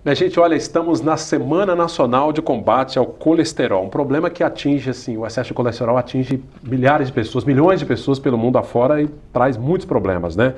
Minha gente, olha, estamos na Semana Nacional de Combate ao Colesterol, um problema que atinge, assim, o excesso de colesterol atinge milhares de pessoas, milhões de pessoas pelo mundo afora e traz muitos problemas, né?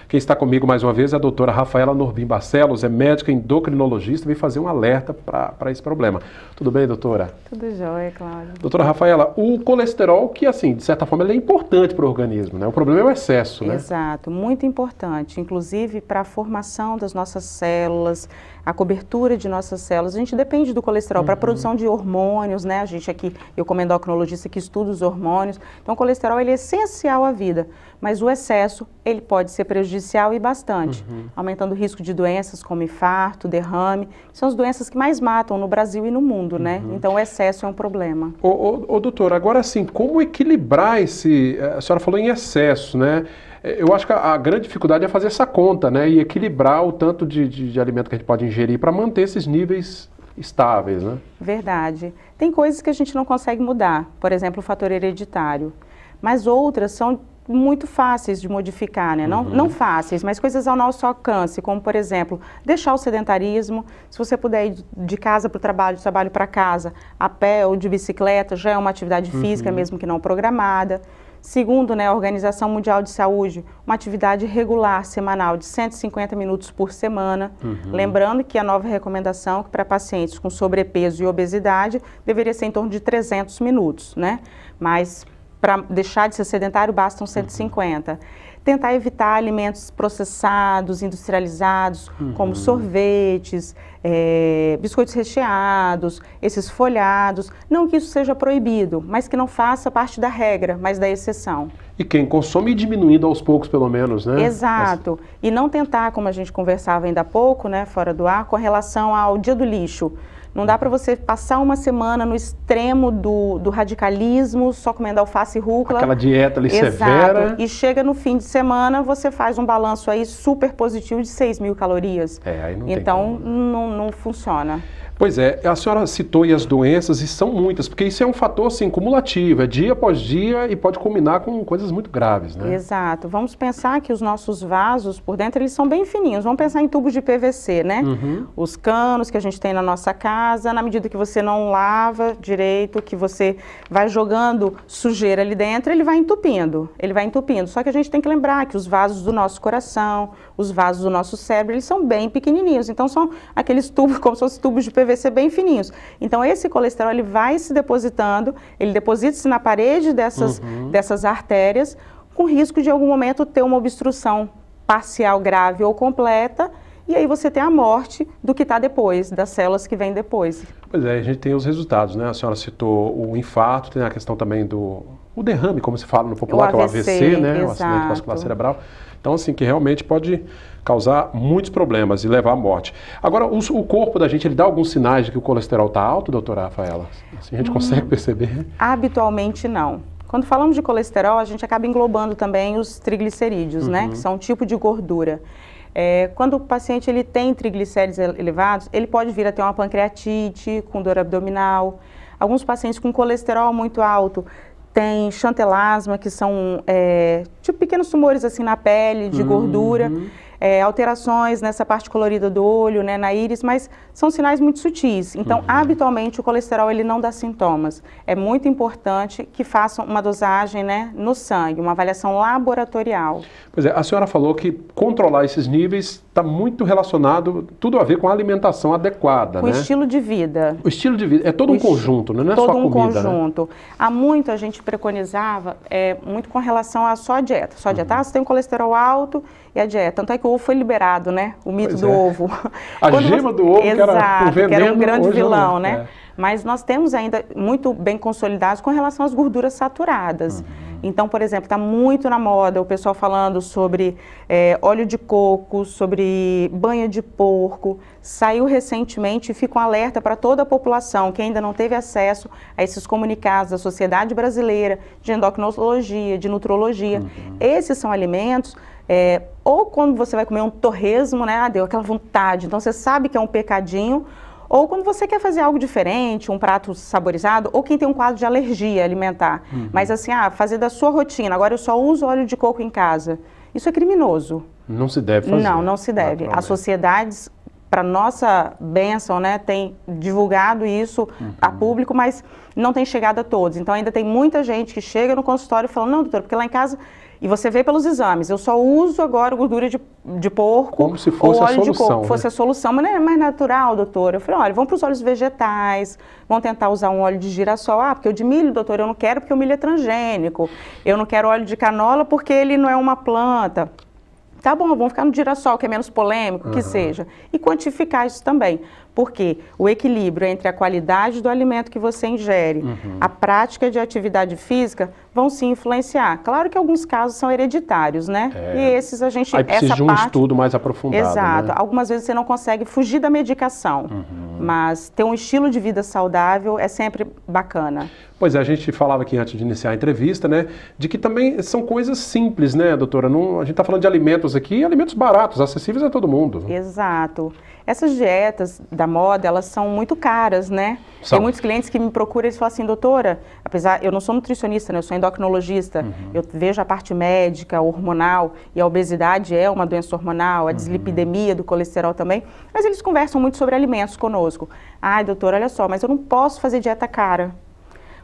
Quem está comigo mais uma vez é a doutora Rafaela Norbim Barcelos, é médica endocrinologista, e veio fazer um alerta para esse problema. Tudo bem, doutora? Tudo jóia, Cláudio. Doutora Rafaela, o colesterol, que assim, de certa forma, ele é importante para o organismo, né? O problema é o excesso, né? Exato, muito importante, inclusive para a formação das nossas células, a cobertura de nossas células. A gente depende do colesterol para a produção de hormônios, né? A gente aqui, eu como endocrinologista que estuda os hormônios, então o colesterol ele é essencial à vida, mas o excesso ele pode ser prejudicial e bastante, aumentando o risco de doenças como infarto, derrame, que são as doenças que mais matam no Brasil e no mundo, né? Então o excesso é um problema. Doutor, agora assim, como equilibrar esse... A senhora falou em excesso, né? Eu acho que a grande dificuldade é fazer essa conta, né? E equilibrar o tanto de alimento que a gente pode ingerir para manter esses níveis estáveis, né? Verdade. Tem coisas que a gente não consegue mudar, por exemplo, o fator hereditário. Mas outras são muito fáceis de modificar, né? Não fáceis, mas coisas ao nosso alcance, como, por exemplo, deixar o sedentarismo. Se você puder ir de casa para o trabalho, de trabalho para casa, a pé ou de bicicleta, já é uma atividade física, mesmo que não programada. Segundo, né, a Organização Mundial de Saúde, uma atividade regular semanal de 150 minutos por semana. Lembrando que a nova recomendação que para pacientes com sobrepeso e obesidade deveria ser em torno de 300 minutos, né? Mas para deixar de ser sedentário bastam 150. Tentar evitar alimentos processados, industrializados, como sorvetes, biscoitos recheados, esses folhados. Não que isso seja proibido, mas que não faça parte da regra, mas da exceção. E quem consome ir diminuindo aos poucos, pelo menos, né? Exato. E não tentar, como a gente conversava ainda há pouco, né, fora do ar, com relação ao dia do lixo. Não dá para você passar uma semana no extremo do radicalismo, só comendo alface e rúcula. Aquela dieta ali severa. severa. E chega no fim de semana, você faz um balanço aí super positivo de 6.000 calorias. Aí não então, tem como. não funciona. Pois é, a senhora citou aí as doenças e são muitas, porque isso é um fator assim, cumulativo, é dia após dia e pode culminar com coisas muito graves, né? Exato. Vamos pensar que os nossos vasos, por dentro, eles são bem fininhos. Vamos pensar em tubos de PVC, né? Os canos que a gente tem na nossa casa, na medida que você não lava direito, que você vai jogando sujeira ali dentro, ele vai entupindo. Só que a gente tem que lembrar que os vasos do nosso coração, os vasos do nosso cérebro, eles são bem pequenininhos. Então, são aqueles tubos, como se fossem tubos de PVC bem fininhos. Então, esse colesterol, ele vai se depositando, ele deposita-se na parede dessas artérias, com risco de, em algum momento, ter uma obstrução parcial grave ou completa, e aí você tem a morte do que está depois, das células que vêm depois. Pois é, a gente tem os resultados, né? A senhora citou o infarto, tem a questão também do derrame, como se fala no popular, que é o AVC, né? O acidente vascular cerebral. Então, assim, que realmente pode causar muitos problemas e levar à morte. Agora, o corpo da gente, ele dá alguns sinais de que o colesterol está alto, doutora Rafaela? Assim, a gente consegue perceber? Habitualmente, não. Quando falamos de colesterol, a gente acaba englobando também os triglicerídeos, né? Que são um tipo de gordura. Quando o paciente ele tem triglicéridos elevados, ele pode vir a ter uma pancreatite, com dor abdominal. Alguns pacientes com colesterol muito alto têm xantelasma, que são tipo pequenos tumores assim na pele, de gordura. Alterações nessa parte colorida do olho, né, na íris, mas são sinais muito sutis. Então, habitualmente, o colesterol ele não dá sintomas. É muito importante que façam uma dosagem, né, no sangue, uma avaliação laboratorial. Pois é, a senhora falou que controlar esses níveis está muito relacionado, tudo a ver com a alimentação adequada, né? O estilo de vida. O estilo de vida, é todo um conjunto, né? Não é só comida, todo um conjunto. Né? Há muito a gente preconizava, muito com relação a só a dieta. Só a dieta, você tem um colesterol alto e a dieta. Tanto é que o ovo foi liberado, né? O mito do ovo. A gema do ovo, exato, que era um grande vilão, né? Mas nós temos ainda muito bem consolidados com relação às gorduras saturadas. Então, por exemplo, está muito na moda o pessoal falando sobre óleo de coco, sobre banha de porco. Saiu recentemente e fica um alerta para toda a população que ainda não teve acesso a esses comunicados da Sociedade Brasileira de Endocrinologia, de Nutrologia. Esses são alimentos, ou quando você vai comer um torresmo, né? Deu aquela vontade, então você sabe que é um pecadinho. Ou quando você quer fazer algo diferente, um prato saborizado, ou quem tem um quadro de alergia alimentar. Mas assim, fazer da sua rotina, agora eu só uso óleo de coco em casa. Isso é criminoso. Não se deve fazer. Não se deve. As sociedades para nossa bênção, né, tem divulgado isso a público, mas não tem chegado a todos. Então ainda tem muita gente que chega no consultório falando, não, doutora, porque lá em casa, e você vê pelos exames, eu só uso agora gordura de porco, como se fosse ou óleo a solução, de coco, fosse a solução, mas não é mais natural, doutora. Eu falei, olha, vão para os óleos vegetais, vão tentar usar um óleo de girassol. Ah, porque o de milho, doutora, eu não quero porque o milho é transgênico. Eu não quero óleo de canola porque ele não é uma planta. Tá bom, vamos ficar no girassol, que é menos polêmico, que seja. E quantificar isso também. Porque o equilíbrio entre a qualidade do alimento que você ingere, a prática de atividade física, vão sim influenciar. Claro que alguns casos são hereditários, né? E esses a gente... Aí precisa de um estudo mais aprofundado. Exato. Né? Algumas vezes você não consegue fugir da medicação, mas ter um estilo de vida saudável é sempre bacana. Pois é, a gente falava aqui antes de iniciar a entrevista, né, de que também são coisas simples, né, doutora? Não, a gente está falando de alimentos aqui, alimentos baratos, acessíveis a todo mundo. Exato. Essas dietas da moda, elas são muito caras, né? Tem muitos clientes que me procuram e eles falam assim, doutora, apesar, eu não sou nutricionista, né, eu sou endocrinologista, eu vejo a parte médica, hormonal, e a obesidade é uma doença hormonal, a dislipidemia do colesterol também, mas eles conversam muito sobre alimentos conosco. Ai, doutora, olha só, mas eu não posso fazer dieta cara.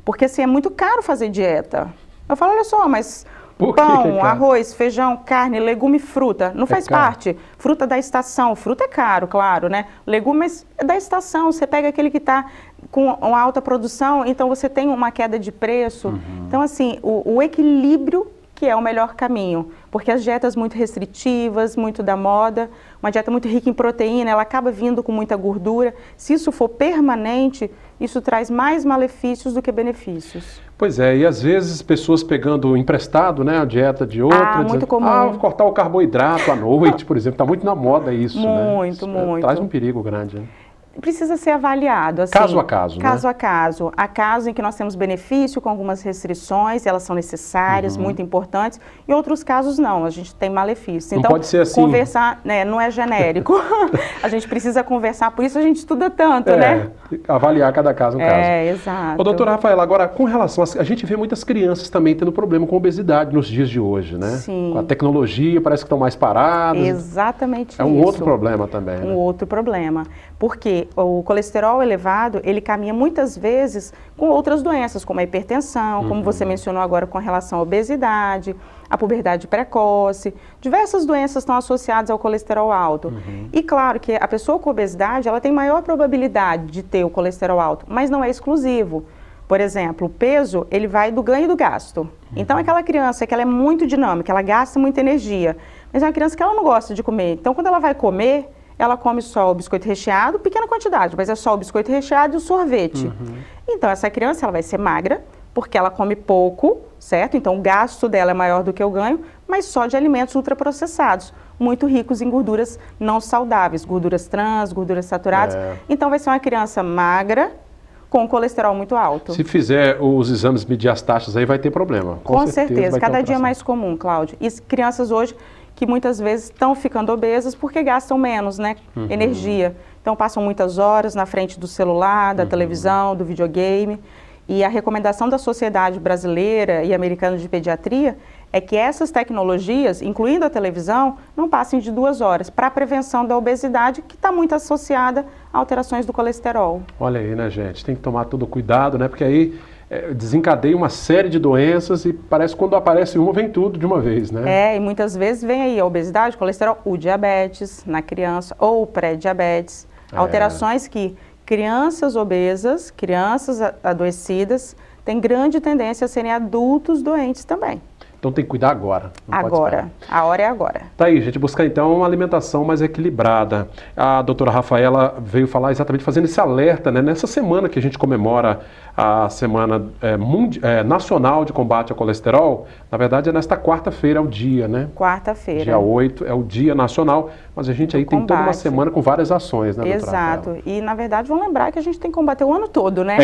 Porque assim, é muito caro fazer dieta. Eu falo, olha só, mas pão, arroz, feijão, carne, legume e fruta, não faz parte. Fruta da estação, fruta é caro, claro, né? Legumes é da estação, você pega aquele que está com uma alta produção, então você tem uma queda de preço. Então assim, o equilíbrio que é o melhor caminho. Porque as dietas muito restritivas, muito da moda, uma dieta muito rica em proteína, ela acaba vindo com muita gordura. Se isso for permanente, isso traz mais malefícios do que benefícios. Pois é, e às vezes pessoas pegando emprestado, né, a dieta de outra, muito dizendo, comum. vou cortar o carboidrato à noite, por exemplo, está muito na moda isso, né? Muito, muito. Traz um perigo grande, né? Precisa ser avaliado, assim, caso a caso, caso né? a caso. Há casos em que nós temos benefício com algumas restrições, elas são necessárias, muito importantes, e outros casos não, a gente tem malefícios. Não então, pode ser assim. Conversar, né, não é genérico. A gente precisa conversar, por isso a gente estuda tanto, né? Avaliar cada caso um caso. Exato. Ô, doutora Rafaela, agora, com relação a gente vê muitas crianças também tendo problema com obesidade nos dias de hoje, né? Sim. Com a tecnologia, parece que estão mais paradas. Exatamente isso. É um outro problema também, né? Um outro problema. Porque o colesterol elevado, ele caminha muitas vezes com outras doenças, como a hipertensão, como você mencionou agora com relação à obesidade, a puberdade precoce. Diversas doenças estão associadas ao colesterol alto. E claro que a pessoa com obesidade, ela tem maior probabilidade de ter o colesterol alto, mas não é exclusivo. Por exemplo, o peso, ele vai do ganho e do gasto. Então, aquela criança que ela é muito dinâmica, ela gasta muita energia, mas é uma criança que ela não gosta de comer. Então, quando ela vai comer, ela come só o biscoito recheado, pequena quantidade, mas é só o biscoito recheado e o sorvete. Então, essa criança ela vai ser magra, porque ela come pouco, certo? Então, o gasto dela é maior do que o ganho, mas só de alimentos ultraprocessados, muito ricos em gorduras não saudáveis, gorduras trans, gorduras saturadas. Então, vai ser uma criança magra, com colesterol muito alto. Se fizer os exames, medir as taxas, aí vai ter problema. Com certeza, cada dia é mais comum, Cláudio. E crianças hoje que muitas vezes estão ficando obesas porque gastam menos, né, energia. Então passam muitas horas na frente do celular, da televisão, do videogame. E a recomendação da Sociedade Brasileira e Americana de Pediatria é que essas tecnologias, incluindo a televisão, não passem de 2 horas para a prevenção da obesidade, que está muito associada a alterações do colesterol. Olha aí, né, gente? Tem que tomar todo cuidado, né? Porque aí desencadeia uma série de doenças e parece que quando aparece uma, vem tudo de uma vez, né? E muitas vezes vem aí a obesidade, o colesterol, o diabetes na criança ou o pré-diabetes. Alterações que crianças obesas, crianças adoecidas, têm grande tendência a serem adultos doentes também. Então tem que cuidar agora. Agora, a hora é agora. Tá aí, gente, buscar então uma alimentação mais equilibrada. A doutora Rafaela veio falar exatamente fazendo esse alerta, né? Nessa semana que a gente comemora a Semana Nacional de Combate ao Colesterol, na verdade é nesta quarta-feira, é o dia, né? Quarta-feira. Dia 8 é o Dia Nacional, mas a gente aí tem toda uma semana com várias ações, né, doutora Exato. Rafaela? E, na verdade, vamos lembrar que a gente tem que combater o ano todo, né?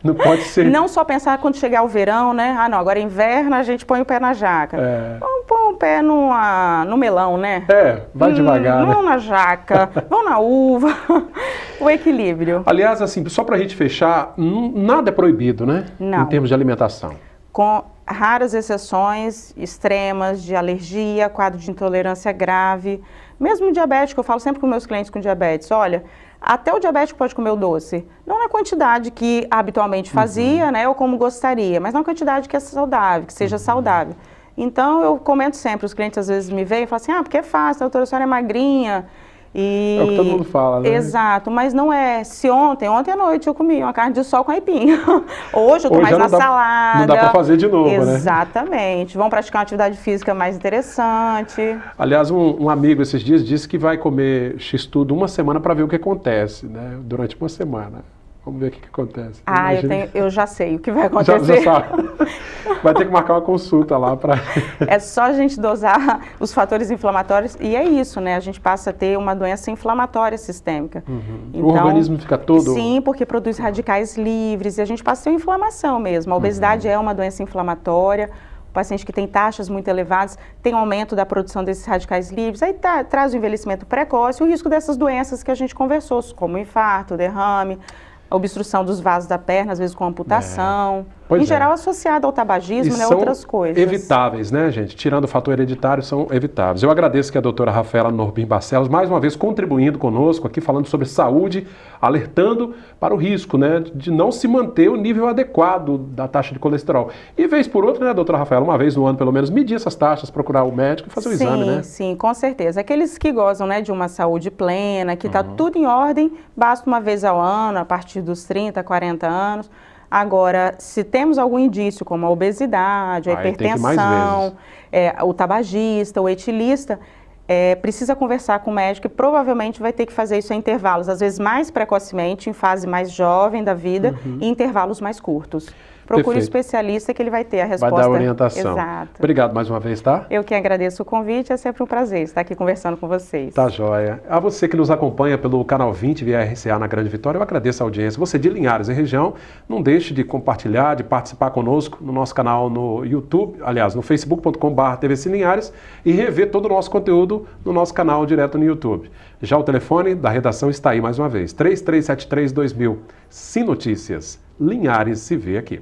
Não pode ser... Não só pensar quando chegar o verão, né? Ah, não, agora é inverno, a gente põe o pé na jaca. Vamos pôr o pé no melão, né? Vai devagar, né? Vamos na jaca, vamos na uva. O equilíbrio. Aliás, assim, só pra gente fechar, nada é proibido, né? Não. Em termos de alimentação. raras exceções extremas de alergia, quadro de intolerância grave, mesmo diabético, eu falo sempre com meus clientes com diabetes, olha, até o diabético pode comer o doce, não na quantidade que habitualmente fazia, né, ou como gostaria, mas na quantidade que é saudável, que seja saudável. Então, eu comento sempre, os clientes às vezes me veem e falam assim, porque é fácil, doutora, a senhora é magrinha. É o que todo mundo fala, né? Exato, mas não é. Se ontem à noite eu comi uma carne de sol com aipim. Hoje eu tô mais na salada. Não dá para fazer de novo, né? Exatamente. Vamos praticar uma atividade física mais interessante. Aliás, um amigo esses dias disse que vai comer X-tudo uma semana para ver o que acontece, né? Durante uma semana. Vamos ver o que acontece. Eu já sei o que vai acontecer. Já sabe. Vai ter que marcar uma consulta lá para... É só a gente dosar os fatores inflamatórios e é isso, né? A gente passa a ter uma doença inflamatória sistêmica. Então, o organismo fica todo... Sim, porque produz radicais livres e a gente passa a ter inflamação mesmo. A obesidade é uma doença inflamatória. O paciente que tem taxas muito elevadas tem um aumento da produção desses radicais livres, aí traz o envelhecimento precoce e o risco dessas doenças que a gente conversou, como infarto, derrame, a obstrução dos vasos da perna, às vezes com amputação, em geral associado ao tabagismo, né, outras coisas. Evitáveis, né, gente? Tirando o fator hereditário, são evitáveis. Eu agradeço que a doutora Rafaela Norbim Barcelos, mais uma vez contribuindo conosco aqui, falando sobre saúde, alertando para o risco, né, de não se manter o nível adequado da taxa de colesterol. E vez por outra, né, doutora Rafaela, uma vez no ano pelo menos, medir essas taxas, procurar o médico e fazer o exame, né? Sim, com certeza. Aqueles que gozam, né, de uma saúde plena, que está tudo em ordem, basta uma vez ao ano, a partir dos 30, 40 anos. Agora, se temos algum indício, como a obesidade, a hipertensão, o tabagista, o etilista, precisa conversar com o médico e provavelmente vai ter que fazer isso em intervalos, às vezes mais precocemente, em fase mais jovem da vida, e intervalos mais curtos. Procure um especialista que ele vai ter a resposta. Vai dar orientação. Exato. Obrigado mais uma vez, tá? Eu que agradeço o convite, é sempre um prazer estar aqui conversando com vocês. Tá joia. A você que nos acompanha pelo canal 20 via RCA na Grande Vitória, eu agradeço a audiência. Você de Linhares e região, não deixe de compartilhar, de participar conosco no nosso canal no YouTube, aliás, no facebook.com/TVC Linhares e rever todo o nosso conteúdo no nosso canal direto no YouTube. Já o telefone da redação está aí mais uma vez, 3373-2000. Sim Notícias, Linhares se vê aqui.